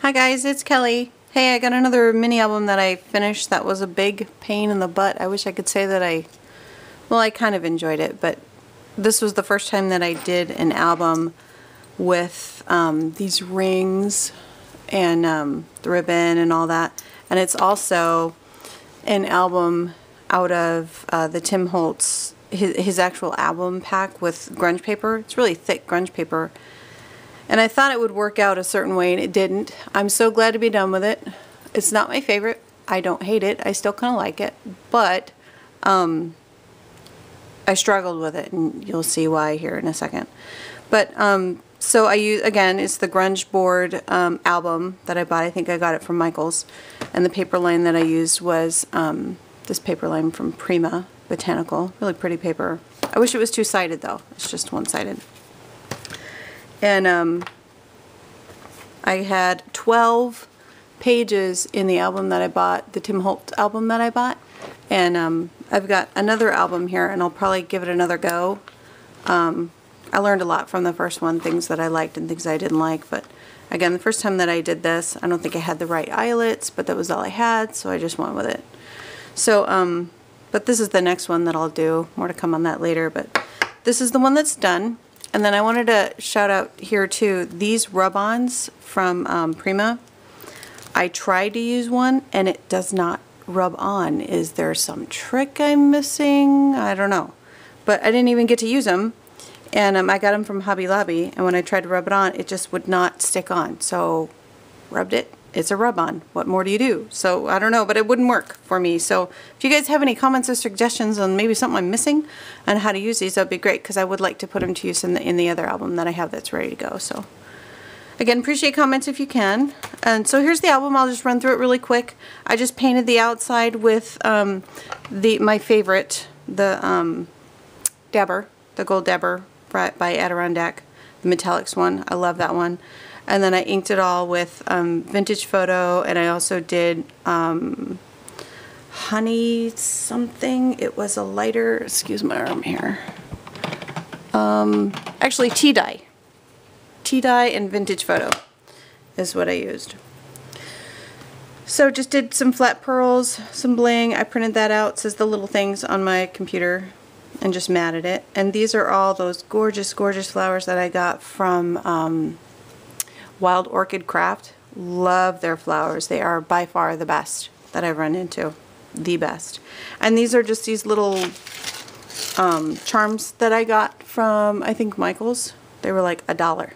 Hi guys, it's Kelly. Hey, I got another mini album that I finished that was a big pain in the butt. I wish I could say that I kind of enjoyed it, but this was the first time that I did an album with these rings and the ribbon and all that. And it's also an album out of the Tim Holtz, his actual album pack with grunge paper. It's really thick grunge paper. And I thought it would work out a certain way, and it didn't. I'm so glad to be done with it. It's not my favorite. I don't hate it. I still kind of like it. But I struggled with it, and you'll see why here in a second. But so I use, again, it's the Grunge board album that I bought. I think I got it from Michael's. And the paper line that I used was this paper line from Prima Botanical. Really pretty paper. I wish it was two-sided, though. It's just one-sided. And I had 12 pages in the album that I bought, the Tim Holtz album that I bought. And I've got another album here, and I'll probably give it another go. I learned a lot from the first one, things that I liked and things I didn't like. But again, the first time that I did this, I don't think I had the right eyelets, but that was all I had, so I just went with it. So, but this is the next one that I'll do. More to come on that later, but this is the one that's done. And then I wanted to shout out here too, these rub-ons from Prima. I tried to use one and it does not rub on. Is there some trick I'm missing? I don't know. But I didn't even get to use them. And I got them from Hobby Lobby, and when I tried to rub it on, it just would not stick on. So, rubbed it. It's a rub-on. What more do you do? So, I don't know, but it wouldn't work for me. So, if you guys have any comments or suggestions on maybe something I'm missing on how to use these, that would be great, because I would like to put them to use in the other album that I have that's ready to go. So, again, appreciate comments if you can. And so, here's the album. I'll just run through it really quick. I just painted the outside with my favorite, the Dabber, the Gold Dabber by Adirondack, the Metallics one. I love that one. And then I inked it all with Vintage Photo, and I also did honey something. It was a lighter, excuse my arm here. Actually tea dye. Tea dye and Vintage Photo is what I used. So just did some flat pearls, some bling. I printed that out. It says the little things on my computer, and just matted it. And these are all those gorgeous, gorgeous flowers that I got from Wild Orchid Craft. Love their flowers. They are by far the best that I've run into. The best. And these are just these little charms that I got from, I think, Michael's. They were like $1.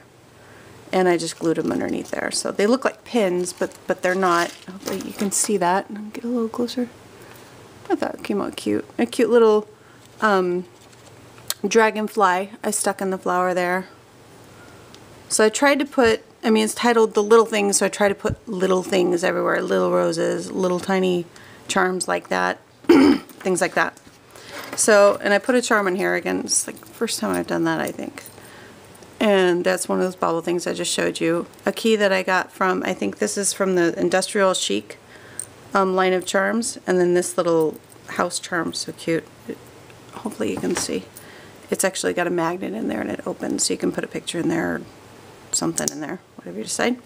And I just glued them underneath there. So they look like pins, but they're not. Hopefully you can see that. Get a little closer. I thought it came out cute. A cute little dragonfly I stuck in the flower there. So I tried to put, I mean, it's titled The Little Things, so I try to put little things everywhere. Little roses, little tiny charms like that, things like that. So, and I put a charm in here again. It's like the first time I've done that, I think. And that's one of those bauble things I just showed you. A key that I got from, I think this is from the Industrial Chic line of charms. And then this little house charm, so cute. Hopefully you can see. It's actually got a magnet in there and it opens, so you can put a picture in there or something in there, whatever you decide.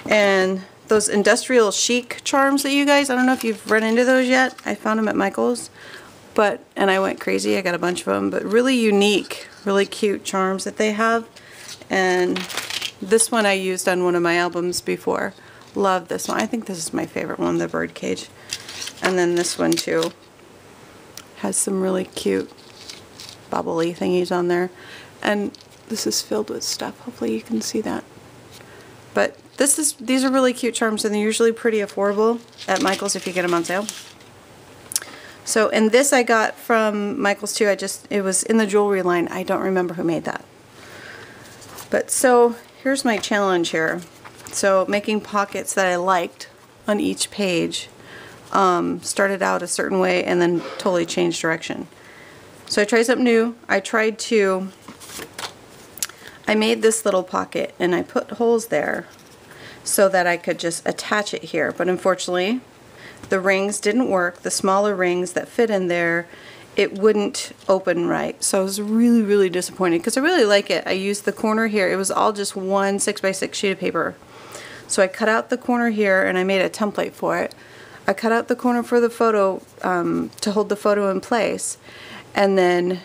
And those Industrial Chic charms that you guys, I don't know if you've run into those yet. I found them at Michael's, and I went crazy. I got a bunch of them, but really unique, really cute charms that they have. And this one I used on one of my albums before. Love this one. I think this is my favorite one, the birdcage. And then this one too. Has some really cute bubbly thingies on there. And this is filled with stuff. Hopefully you can see that. But these are really cute charms, and they're usually pretty affordable at Michael's if you get them on sale. So, and this I got from Michael's too. It was in the jewelry line. I don't remember who made that. But so here's my challenge here. So making pockets that I liked on each page. Started out a certain way and then totally changed direction. So I tried something new. I made this little pocket and I put holes there so that I could just attach it here. But unfortunately, the rings didn't work. The smaller rings that fit in there, it wouldn't open right. So I was really, really disappointed because I really like it. I used the corner here. It was all just one 6x6 sheet of paper. So I cut out the corner here and I made a template for it. I cut out the corner for the photo to hold the photo in place, and then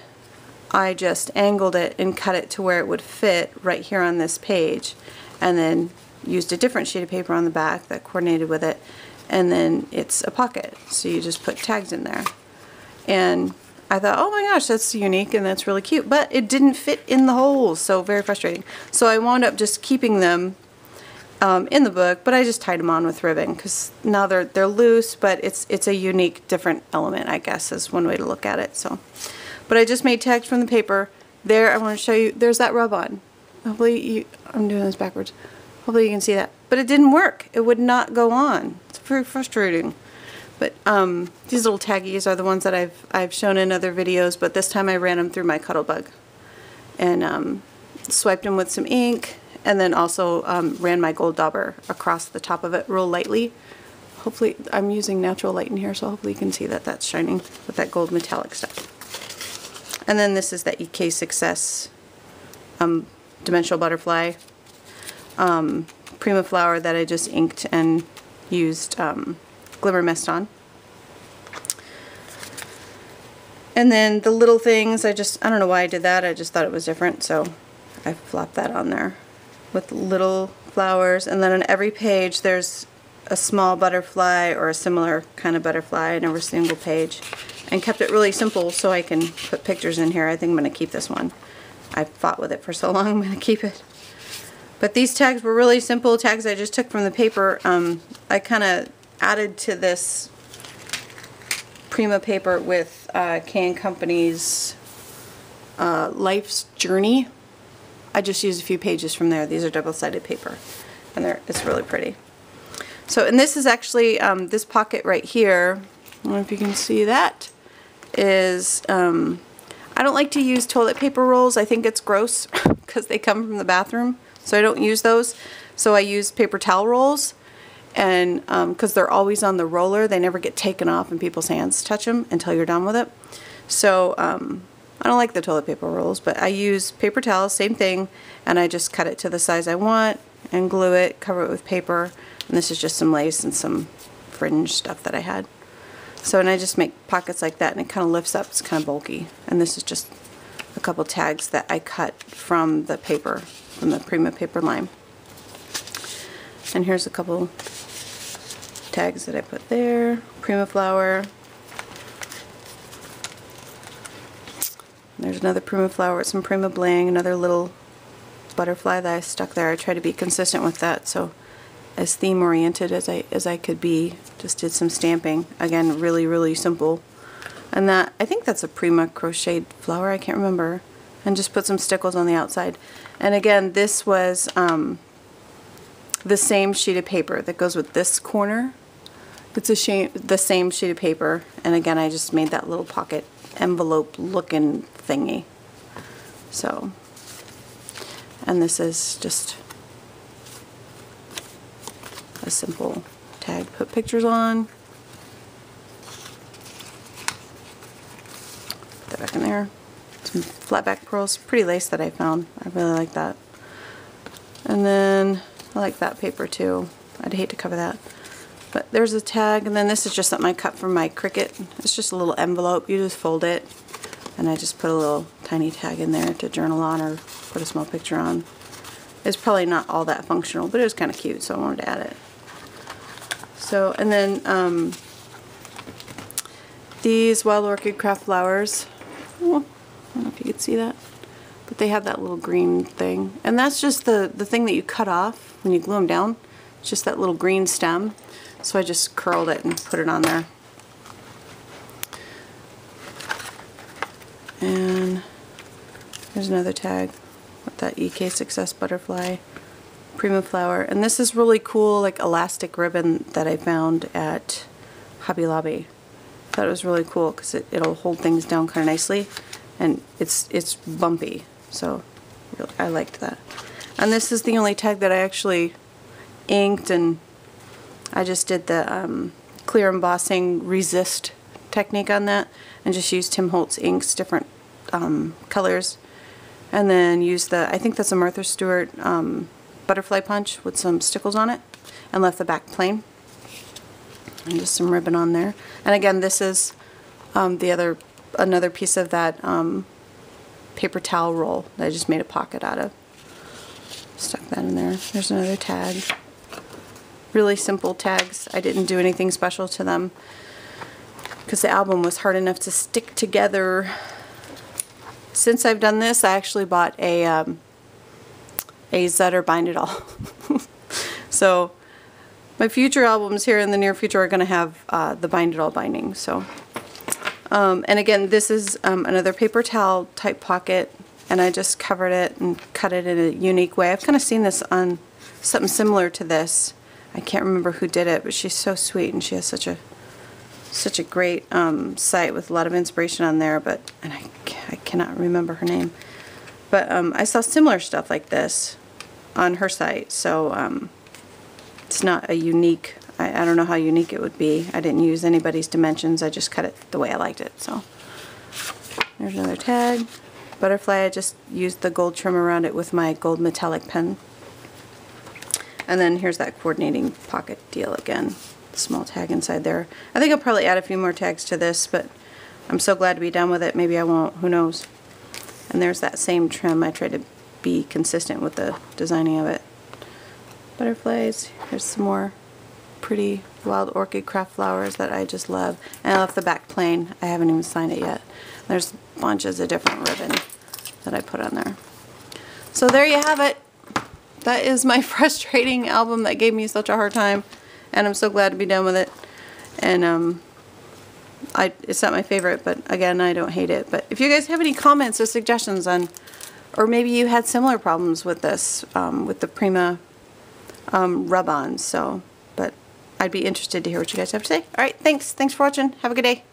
I just angled it and cut it to where it would fit right here on this page, and then used a different sheet of paper on the back that coordinated with it, and then it's a pocket, so you just put tags in there. And I thought, oh my gosh, that's unique and that's really cute, but it didn't fit in the holes, so very frustrating. So I wound up just keeping them in the book, but I just tied them on with ribbon because now they're loose, but it's a unique, different element, I guess, is one way to look at it. So, but I just made tags from the paper. There, I want to show you. There's that rub-on. Hopefully, I'm doing this backwards. Hopefully you can see that, but it didn't work. It would not go on. It's very frustrating. But these little taggies are the ones that I've shown in other videos, but this time I ran them through my Cuttlebug and swiped them with some ink, and then also ran my gold dauber across the top of it real lightly. Hopefully, I'm using natural light in here, so hopefully you can see that that's shining with that gold metallic stuff. And then this is the EK Success Dimensional Butterfly Prima flower that I just inked and used glimmer mist on. And then the little things, I don't know why I did that, I just thought it was different, so I flopped that on there with little flowers. And then on every page there's a small butterfly or a similar kind of butterfly on every single page, and kept it really simple so I can put pictures in here. I think I'm going to keep this one. I fought with it for so long, I'm going to keep it. But these tags were really simple tags I just took from the paper. I kind of added to this Prima paper with K & Company's Life's Journey. I just used a few pages from there. These are double-sided paper, and it's really pretty. So, and this is actually, this pocket right here, I don't know if you can see that, is, I don't like to use toilet paper rolls. I think it's gross because they come from the bathroom, so I don't use those. So I use paper towel rolls, and because they're always on the roller, they never get taken off and people's hands touch them until you're done with it. So I don't like the toilet paper rolls, but I use paper towels, same thing, and I just cut it to the size I want and glue it, cover it with paper, and this is just some lace and some fringe stuff that I had. So, and I just make pockets like that, and it kind of lifts up. It's kind of bulky, and this is just a couple tags that I cut from the paper, from the Prima paper line. And here's a couple tags that I put there. Prima flower. There's another Prima flower with some Prima bling, another little butterfly that I stuck there. I try to be consistent with that, so as theme oriented as I could be. Just did some stamping. Again, really simple. And that, I think that's a Prima crocheted flower, I can't remember. And just put some stickles on the outside. And again, this was the same sheet of paper that goes with this corner. It's the same sheet of paper, and again I just made that little pocket envelope looking thingy. So, and this is just a simple tag, put pictures on. Put that back in there. Some flat back pearls, pretty lace that I found. I really like that. And then I like that paper too. I'd hate to cover that. But there's a tag, and then this is just something I cut from my Cricut. It's just a little envelope. You just fold it, and I just put a little tiny tag in there to journal on or put a small picture on. It's probably not all that functional, but it was kind of cute, so I wanted to add it. So, and then these Wild Orchid Craft flowers. Oh, I don't know if you could see that, but they have that little green thing, and that's just the thing that you cut off when you glue them down. It's just that little green stem. So I just curled it and put it on there. And there's another tag with that EK Success Butterfly Prima flower. And this is really cool, like elastic ribbon that I found at Hobby Lobby. I thought it was really cool because it'll hold things down kind of nicely, and it's bumpy. So I liked that. And this is the only tag that I actually inked, and I just did the clear embossing resist technique on that, and just used Tim Holtz inks, different colors, and then used I think that's a Martha Stewart butterfly punch with some stickles on it. and left the back plain. And just some ribbon on there. And again, this is another piece of that paper towel roll that I just made a pocket out of. Stuck that in there. There's another tag. Really simple tags. I didn't do anything special to them because the album was hard enough to stick together. Since I've done this, I actually bought a Zutter Bind It All. So my future albums here in the near future are going to have the Bind It All binding. So, and again, this is another paper towel type pocket, and I just covered it and cut it in a unique way. I've kind of seen this on something similar to this. I can't remember who did it, but she's so sweet, and she has such a great site with a lot of inspiration on there. And I cannot remember her name. But I saw similar stuff like this on her site, so it's not a unique. I don't know how unique it would be. I didn't use anybody's dimensions. I just cut it the way I liked it. So there's another tag. Butterfly, I just used the gold trim around it with my gold metallic pen. And then here's that coordinating pocket deal again. Small tag inside there. I think I'll probably add a few more tags to this, but I'm so glad to be done with it. Maybe I won't. Who knows? And there's that same trim. I tried to be consistent with the designing of it. Butterflies. Here's some more pretty wild orchid craft flowers that I just love. And I left the back plain. I haven't even signed it yet. There's bunches of different ribbon that I put on there. So there you have it. That is my frustrating album that gave me such a hard time, and I'm so glad to be done with it. And it's not my favorite, but again, I don't hate it. But if you guys have any comments or suggestions on, or maybe you had similar problems with this, with the Prima rub-ons, but I'd be interested to hear what you guys have to say. All right, thanks for watching. Have a good day.